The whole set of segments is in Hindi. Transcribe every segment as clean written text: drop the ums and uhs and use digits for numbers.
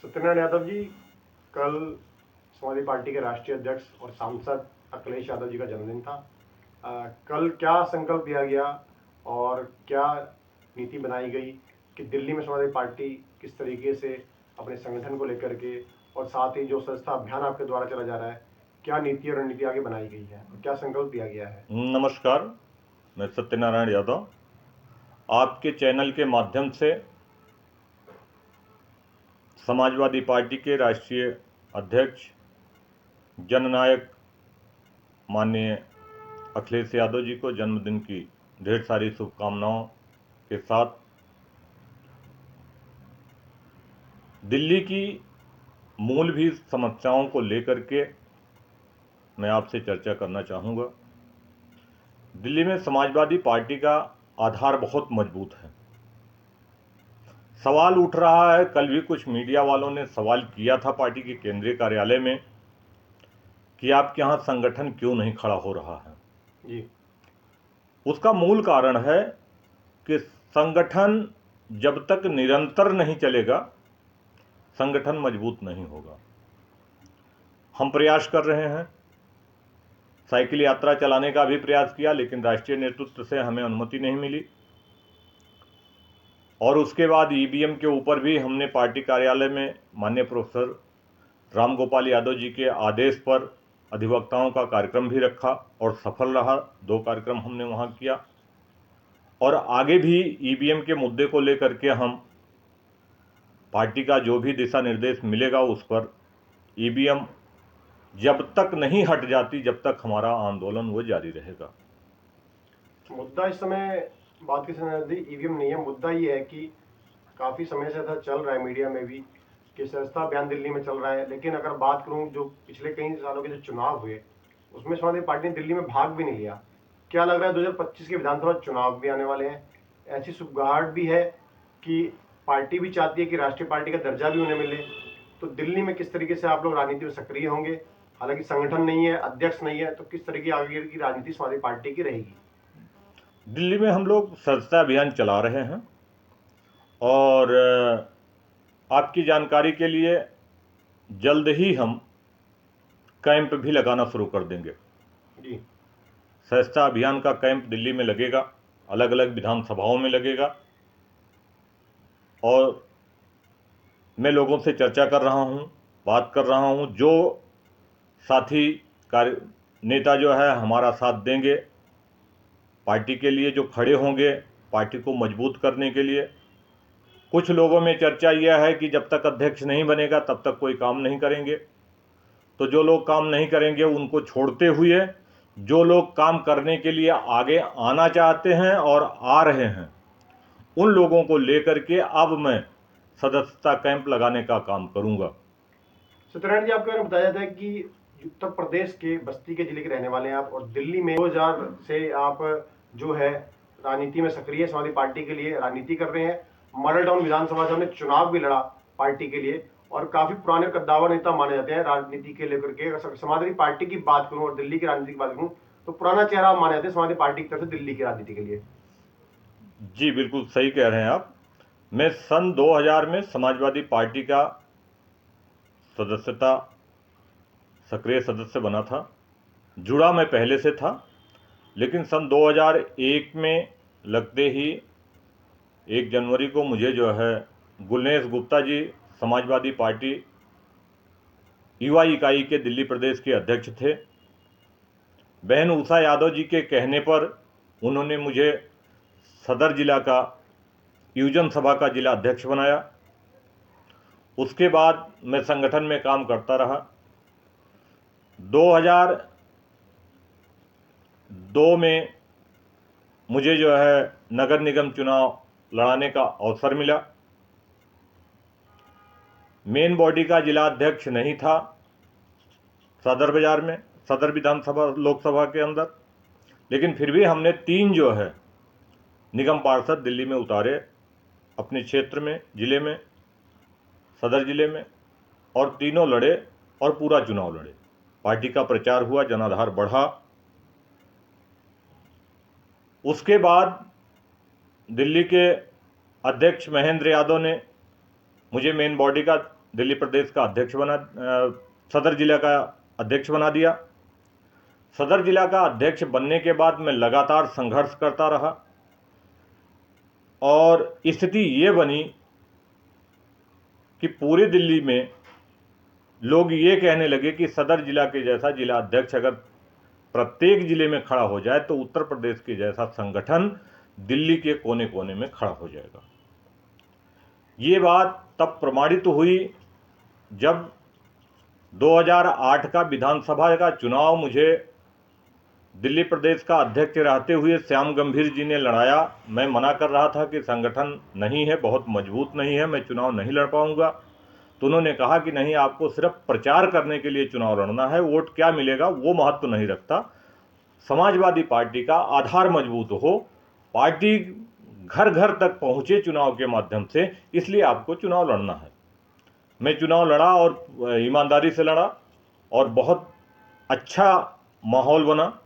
सत्यनारायण यादव जी, कल समाजवादी पार्टी के राष्ट्रीय अध्यक्ष और सांसद अखिलेश यादव जी का जन्मदिन था। कल क्या संकल्प लिया गया और क्या नीति बनाई गई कि दिल्ली में समाजवादी पार्टी किस तरीके से अपने संगठन को लेकर के और साथ ही जो सदस्यता अभियान आपके द्वारा चला जा रहा है, क्या नीति और रणनीति आगे बनाई गई है और क्या संकल्प लिया गया है? नमस्कार, मैं सत्यनारायण यादव आपके चैनल के माध्यम से समाजवादी पार्टी के राष्ट्रीय अध्यक्ष जननायक माननीय अखिलेश यादव जी को जन्मदिन की ढेर सारी शुभकामनाओं के साथ दिल्ली की मूलभूत समस्याओं को लेकर के मैं आपसे चर्चा करना चाहूँगा। दिल्ली में समाजवादी पार्टी का आधार बहुत मजबूत है। सवाल उठ रहा है, कल भी कुछ मीडिया वालों ने सवाल किया था पार्टी के केंद्रीय कार्यालय में कि आपके यहाँ संगठन क्यों नहीं खड़ा हो रहा है जी। उसका मूल कारण है कि संगठन जब तक निरंतर नहीं चलेगा, संगठन मजबूत नहीं होगा। हम प्रयास कर रहे हैं, साइकिल यात्रा चलाने का भी प्रयास किया, लेकिन राष्ट्रीय नेतृत्व से हमें अनुमति नहीं मिली। और उसके बाद ईवीएम के ऊपर भी हमने पार्टी कार्यालय में माननीय प्रोफेसर रामगोपाल यादव जी के आदेश पर अधिवक्ताओं का कार्यक्रम भी रखा और सफल रहा। 2 कार्यक्रम हमने वहाँ किया और आगे भी ईवीएम के मुद्दे को लेकर के हम पार्टी का जो भी दिशा निर्देश मिलेगा उस पर ईवीएम जब तक नहीं हट जाती, जब तक हमारा आंदोलन वो जारी रहेगा। मुद्दा इस समय बात की समय ईवीएम नहीं है, मुद्दा ये है कि काफ़ी समय से ऐसा चल रहा है मीडिया में भी कि सदस्यता अभियान दिल्ली में चल रहा है, लेकिन अगर बात करूं जो पिछले कई सालों के जो चुनाव हुए उसमें समाजवादी पार्टी ने दिल्ली में भाग भी नहीं लिया। क्या लग रहा है 2025 के विधानसभा चुनाव भी आने वाले हैं, ऐसी सुगबुगाहट भी है कि पार्टी भी चाहती है कि राष्ट्रीय पार्टी का दर्जा भी उन्हें मिले, तो दिल्ली में किस तरीके से आप लोग राजनीति में सक्रिय होंगे? हालांकि संगठन नहीं है, अध्यक्ष नहीं है, तो किस तरह की आगे की राजनीति समाजवादी पार्टी की रहेगी? दिल्ली में हम लोग सदस्यता अभियान चला रहे हैं और आपकी जानकारी के लिए जल्द ही हम कैंप भी लगाना शुरू कर देंगे। जी। सदस्यता अभियान का कैंप दिल्ली में लगेगा, अलग अलग विधानसभाओं में लगेगा और मैं लोगों से चर्चा कर रहा हूँ, बात कर रहा हूँ। जो साथी कार्य नेता जो है हमारा साथ देंगे, पार्टी के लिए जो खड़े होंगे, पार्टी को मजबूत करने के लिए। कुछ लोगों में चर्चा यह है कि जब तक अध्यक्ष नहीं बनेगा तब तक कोई काम नहीं करेंगे। तो जो लोग काम नहीं करेंगे उनको छोड़ते हुए जो लोग काम करने के लिए आगे आना चाहते हैं और आ रहे हैं, उन लोगों को लेकर के अब मैं सदस्यता कैंप लगाने का काम करूंगा। सत्यनारायण जी, आपके बारे में बताया जाता है कि उत्तर प्रदेश के बस्ती के जिले के रहने वाले हैं आप, और दिल्ली में 2000 से आप जो है राजनीति में सक्रिय समाजवादी पार्टी के लिए राजनीति कर रहे हैं। मॉडल टाउन विधानसभा से हमने चुनाव भी लड़ा पार्टी के लिए और काफी पुराने कद्दावर नेता माने जाते हैं राजनीति के लेकर के। अगर समाजवादी पार्टी की बात करूं और दिल्ली की राजनीति की बात करूं तो पुराना चेहरा माने जाते हैं समाजवादी पार्टी की तरफ से दिल्ली की राजनीति के लिए। जी बिल्कुल सही कह रहे हैं आप। मैं सन 2000 में समाजवादी पार्टी का सदस्यता सक्रिय सदस्य बना था। जुड़ा मैं पहले से था, लेकिन सन 2001 में लगते ही 1 जनवरी को मुझे जो है गुलनेश गुप्ता जी, समाजवादी पार्टी युवा इकाई के दिल्ली प्रदेश के अध्यक्ष थे, बहन उषा यादव जी के कहने पर उन्होंने मुझे सदर जिला का युवजन सभा का जिला अध्यक्ष बनाया। उसके बाद मैं संगठन में काम करता रहा। 2002 में मुझे जो है नगर निगम चुनाव लड़ाने का अवसर मिला। मेन बॉडी का जिला अध्यक्ष नहीं था सदर बाजार में, सदर विधानसभा लोकसभा के अंदर, लेकिन फिर भी हमने 3 जो है निगम पार्षद दिल्ली में उतारे अपने क्षेत्र में, जिले में, सदर जिले में, और तीनों लड़े और पूरा चुनाव लड़े। पार्टी का प्रचार हुआ, जनाधार बढ़ा। उसके बाद दिल्ली के अध्यक्ष महेंद्र यादव ने मुझे मेन बॉडी का दिल्ली प्रदेश का अध्यक्ष सदर जिला का अध्यक्ष बना दिया। सदर जिला का अध्यक्ष बनने के बाद मैं लगातार संघर्ष करता रहा और स्थिति ये बनी कि पूरे दिल्ली में लोग ये कहने लगे कि सदर जिला के जैसा जिला अध्यक्ष अगर प्रत्येक जिले में खड़ा हो जाए तो उत्तर प्रदेश के जैसा संगठन दिल्ली के कोने कोने में खड़ा हो जाएगा। ये बात तब प्रमाणित हुई जब 2008 का विधानसभा का चुनाव मुझे दिल्ली प्रदेश का अध्यक्ष रहते हुए श्याम गंभीर जी ने लड़ाया। मैं मना कर रहा था कि संगठन नहीं है, बहुत मजबूत नहीं है, मैं चुनाव नहीं लड़ पाऊंगा। तो उन्होंने कहा कि नहीं, आपको सिर्फ प्रचार करने के लिए चुनाव लड़ना है, वोट क्या मिलेगा वो महत्व नहीं रखता। समाजवादी पार्टी का आधार मजबूत हो, पार्टी घर घर तक पहुंचे चुनाव के माध्यम से, इसलिए आपको चुनाव लड़ना है। मैं चुनाव लड़ा और ईमानदारी से लड़ा और बहुत अच्छा माहौल बना।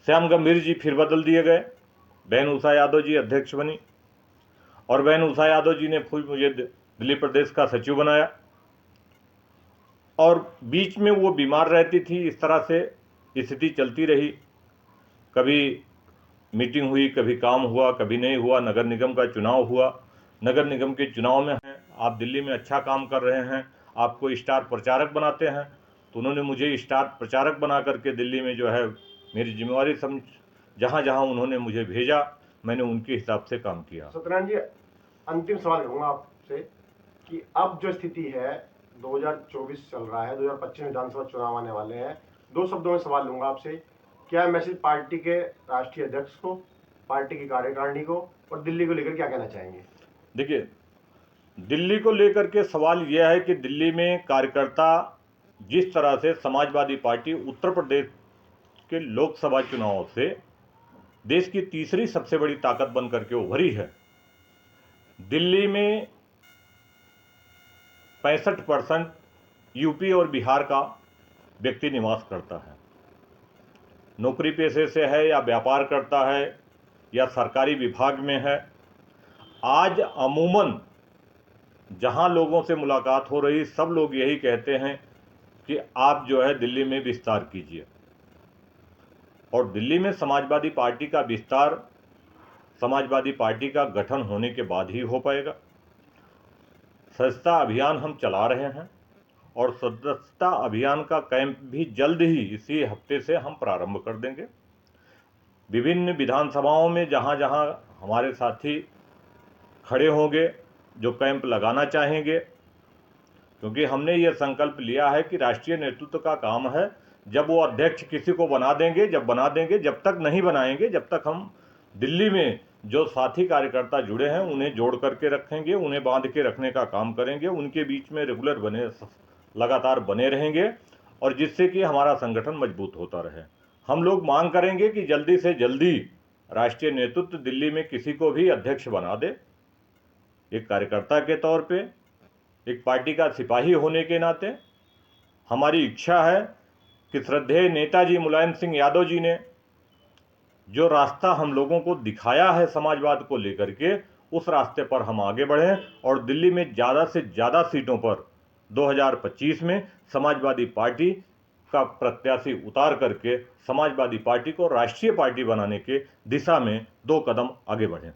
श्याम गंभीर जी फिर बदल दिए गए, बहन उषा यादव जी अध्यक्ष बनी और बहन उषा यादव जी ने फिर मुझे दिल्ली प्रदेश का सचिव बनाया और बीच में वो बीमार रहती थी। इस तरह से स्थिति चलती रही, कभी मीटिंग हुई, कभी काम हुआ, कभी नहीं हुआ। नगर निगम का चुनाव हुआ, नगर निगम के चुनाव में हैं आप दिल्ली में अच्छा काम कर रहे हैं, आपको स्टार प्रचारक बनाते हैं। तो उन्होंने मुझे स्टार प्रचारक बना करके दिल्ली में जो है मेरी जिम्मेवारी समझ, जहाँ जहाँ उन्होंने मुझे भेजा मैंने उनके हिसाब से काम किया। सत्यनारायण जी, अंतिम सवाल करूँगा आपसे कि अब जो स्थिति है, 2024 चल रहा है, 2025 विधानसभा चुनाव आने वाले हैं, 2 शब्दों में सवाल लूँगा आपसे, क्या मैसेज पार्टी के राष्ट्रीय अध्यक्ष को, पार्टी की कार्यकारिणी को और दिल्ली को लेकर क्या कहना चाहेंगे? देखिए, दिल्ली को लेकर के सवाल यह है कि दिल्ली में कार्यकर्ता जिस तरह से समाजवादी पार्टी उत्तर प्रदेश के लोकसभा चुनाव से देश की तीसरी सबसे बड़ी ताकत बनकर के उभरी है। दिल्ली में 65% यूपी और बिहार का व्यक्ति निवास करता है, नौकरी पेशे से है या व्यापार करता है या सरकारी विभाग में है। आज अमूमन जहां लोगों से मुलाकात हो रही, सब लोग यही कहते हैं कि आप जो है दिल्ली में विस्तार कीजिए। और दिल्ली में समाजवादी पार्टी का विस्तार समाजवादी पार्टी का गठन होने के बाद ही हो पाएगा। सदस्यता अभियान हम चला रहे हैं और सदस्यता अभियान का कैंप भी जल्द ही इसी हफ्ते से हम प्रारंभ कर देंगे। विभिन्न विधानसभाओं में जहां जहां हमारे साथी खड़े होंगे जो कैंप लगाना चाहेंगे, क्योंकि हमने ये संकल्प लिया है कि राष्ट्रीय नेतृत्व का काम है, जब वो अध्यक्ष किसी को बना देंगे, जब तक नहीं बनाएंगे, जब तक हम दिल्ली में जो साथी कार्यकर्ता जुड़े हैं उन्हें जोड़ करके रखेंगे, उन्हें बांध के रखने का काम करेंगे, उनके बीच में रेगुलर लगातार बने रहेंगे और जिससे कि हमारा संगठन मजबूत होता रहे। हम लोग मांग करेंगे कि जल्दी से जल्दी राष्ट्रीय नेतृत्व दिल्ली में किसी को भी अध्यक्ष बना दे। एक कार्यकर्ता के तौर पे, एक पार्टी का सिपाही होने के नाते हमारी इच्छा है कि श्रद्धेय नेताजी मुलायम सिंह यादव जी ने जो रास्ता हम लोगों को दिखाया है समाजवाद को लेकर के, उस रास्ते पर हम आगे बढ़ें और दिल्ली में ज़्यादा से ज़्यादा सीटों पर 2025 में समाजवादी पार्टी का प्रत्याशी उतार करके समाजवादी पार्टी को राष्ट्रीय पार्टी बनाने के दिशा में 2 कदम आगे बढ़ें।